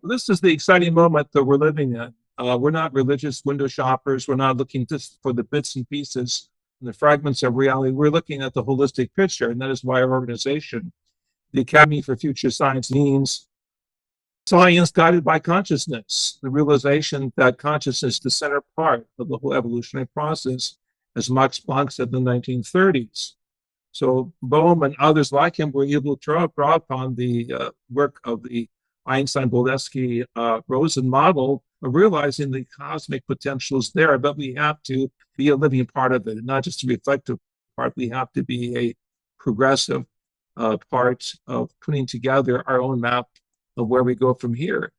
This is the exciting moment that we're living in. We're not religious window shoppers. We're not looking just for the bits and pieces and the fragments of reality. We're looking at the holistic picture, and that is why our organization, the Academy for Future Science, means science guided by consciousness, the realization that consciousness is the center part of the whole evolutionary process, as Max Planck said in the 1930s. So Bohm and others like him were able to draw upon the work of the Einstein-Bolesky-Rosen model of realizing the cosmic potential is there, but we have to be a living part of it, and not just a reflective part. We have to be a progressive part of putting together our own map of where we go from here.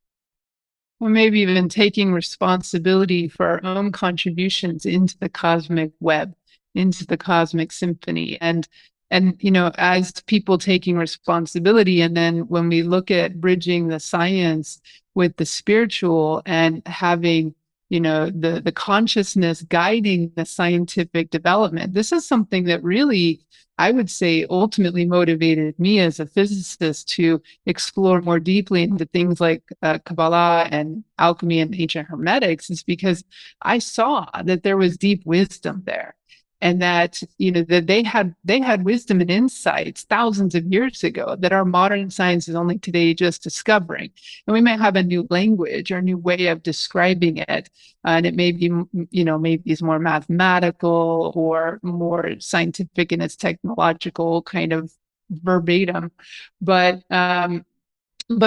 Or maybe even taking responsibility for our own contributions into the cosmic web, into the cosmic symphony. And as people taking responsibility, and then when we look at bridging the science with the spiritual and having the consciousness guiding the scientific development, this is something that really, I would say, ultimately motivated me as a physicist to explore more deeply into things like Kabbalah and alchemy and ancient hermetics, is because I saw that there was deep wisdom there. And that, that they had wisdom and insights thousands of years ago that our modern science is only today just discovering. And we might have a new language or a new way of describing it. And it may be, maybe it's more mathematical or more scientific in its technological kind of verbatim. But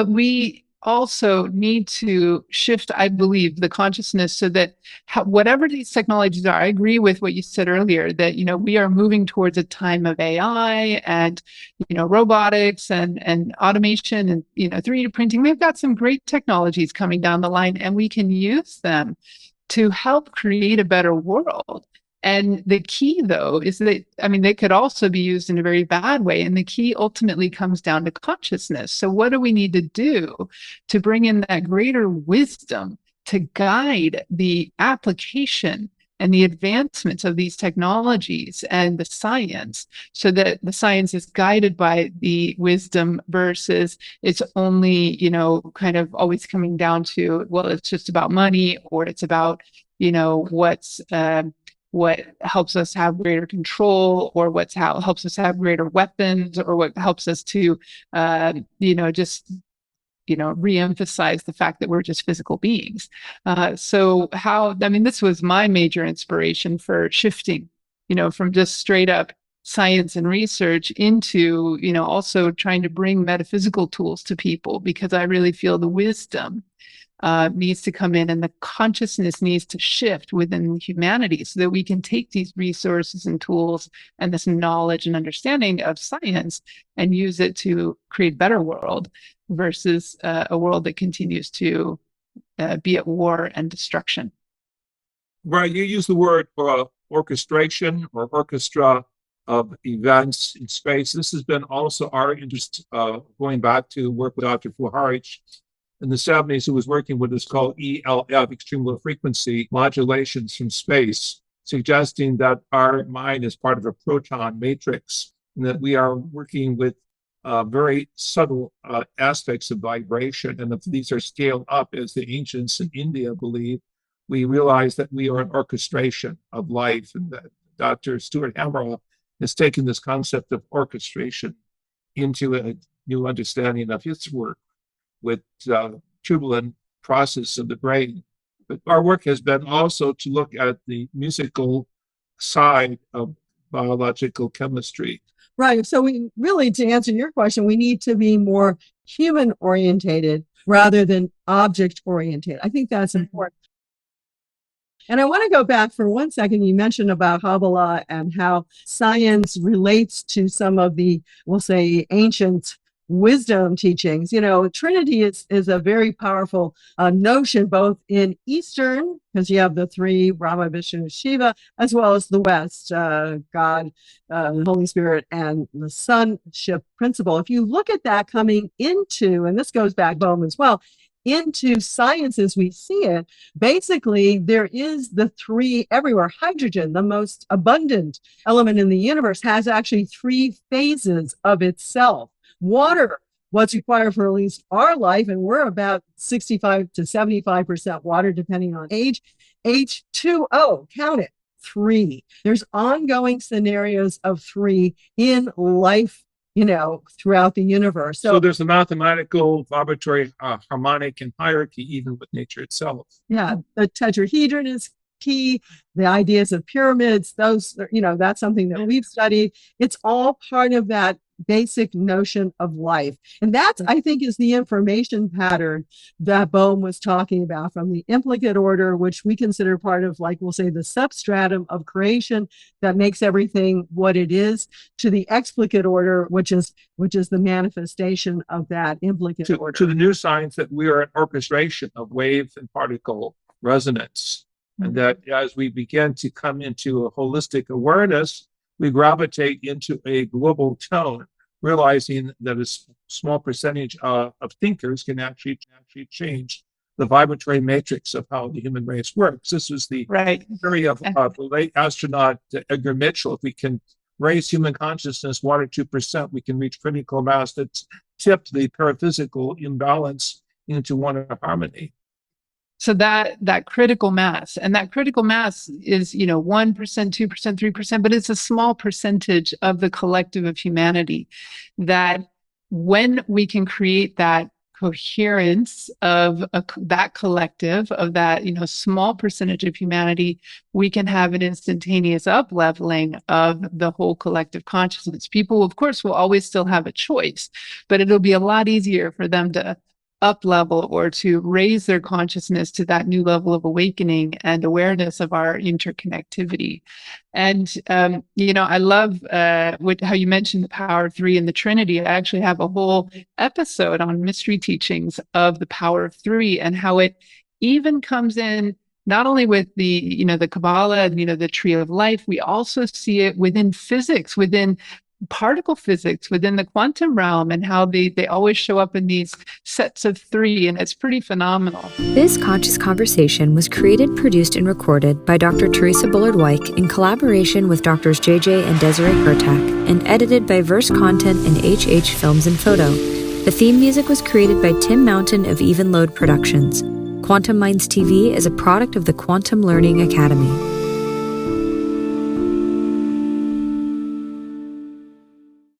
we also need to shift, I believe, the consciousness so that whatever these technologies are, I agree with what you said earlier, that, we are moving towards a time of AI and, robotics and automation and, 3D printing. We've got some great technologies coming down the line, and we can use them to help create a better world. And the key, though, is that, they could also be used in a very bad way. And the key ultimately comes down to consciousness. So what do we need to do to bring in that greater wisdom to guide the application and the advancements of these technologies and the science, so that the science is guided by the wisdom versus it's only, kind of always coming down to, well, it's just about money, or it's about, what helps us have greater control, or helps us have greater weapons, or what helps us to, just, reemphasize the fact that we're just physical beings. This was my major inspiration for shifting, from just straight up science and research into, also trying to bring metaphysical tools to people, because I really feel the wisdom needs to come in, and the consciousness needs to shift within humanity, so that we can take these resources and tools and this knowledge and understanding of science and use it to create a better world versus a world that continues to be at war and destruction. Right. You use the word orchestration or orchestra of events in space. This has been also our interest, going back to work with Dr. Fuharich in the 70s, who was working with what's called ELF, extreme low frequency modulations from space, suggesting that our mind is part of a proton matrix, and that we are working with very subtle aspects of vibration. And if these are scaled up, as the ancients in India believe, we realize that we are an orchestration of life. And that Dr. Stuart Hameroff has taken this concept of orchestration into a new understanding of his work with tubular process of the brain. But our work has been also to look at the musical side of biological chemistry. Right. So we really, to answer your question, we need to be more human orientated rather than object oriented. I think that's important. And I want to go back for 1 second. You mentioned about Kabbalah and how science relates to some of the, we'll say, ancient wisdom teachings. Trinity is a very powerful notion, both in Eastern, because you have the three, Brahma, Vishnu, Shiva, as well as the West, God, Holy Spirit, and the sonship principle. If you look at that coming into, and this goes back home as well, into science as we see it, basically there is the three everywhere. Hydrogen, the most abundant element in the universe, has actually three phases of itself. Water what's required for at least our life. And we're about 65 to 75% water, depending on age. H2O, count it, 3. There's ongoing scenarios of 3 in life, throughout the universe. So there's a mathematical, vibratory, harmonic, and hierarchy even with nature itself. Yeah, the tetrahedron is key. The ideas of pyramids, those, that's something that we've studied. It's all part of that basic notion of life. And that, I think, is the information pattern that Bohm was talking about, from the implicate order, which we consider part of, like, we'll say, the substratum of creation that makes everything what it is, to the explicate order, which is the manifestation of that implicate order. To the new science that we are an orchestration of wave and particle resonance. And that as we begin to come into a holistic awareness, we gravitate into a global tone, realizing that a small percentage of thinkers can actually change the vibratory matrix of how the human race works. This was the theory of the late astronaut Edgar Mitchell. If we can raise human consciousness 1 or 2%, we can reach critical mass that's tipped the paraphysical imbalance into one harmony. So that critical mass, and that critical mass is, 1%, 2%, 3%, but it's a small percentage of the collective of humanity. That when we can create that coherence of that collective, of that, small percentage of humanity, we can have an instantaneous up-leveling of the whole collective consciousness. People, of course, will always still have a choice, but it'll be a lot easier for them to up level or to raise their consciousness to that new level of awakening and awareness of our interconnectivity. And, I love how you mentioned the power of 3 and the Trinity. I actually have a whole episode on mystery teachings of the power of 3 and how it even comes in not only with the, the Kabbalah and, the tree of life, we also see it within physics, within particle physics, within the quantum realm, and how they always show up in these sets of 3, and it's pretty phenomenal. This conscious conversation was created, produced, and recorded by Dr. Theresa Bullard-Whyke in collaboration with Drs. JJ and Desiree Hurtak, and edited by Verse Content and HH Films and Photo. The theme music was created by Tim Mountain of Even Load Productions. Quantum Minds TV is a product of the Quantum Learning Academy.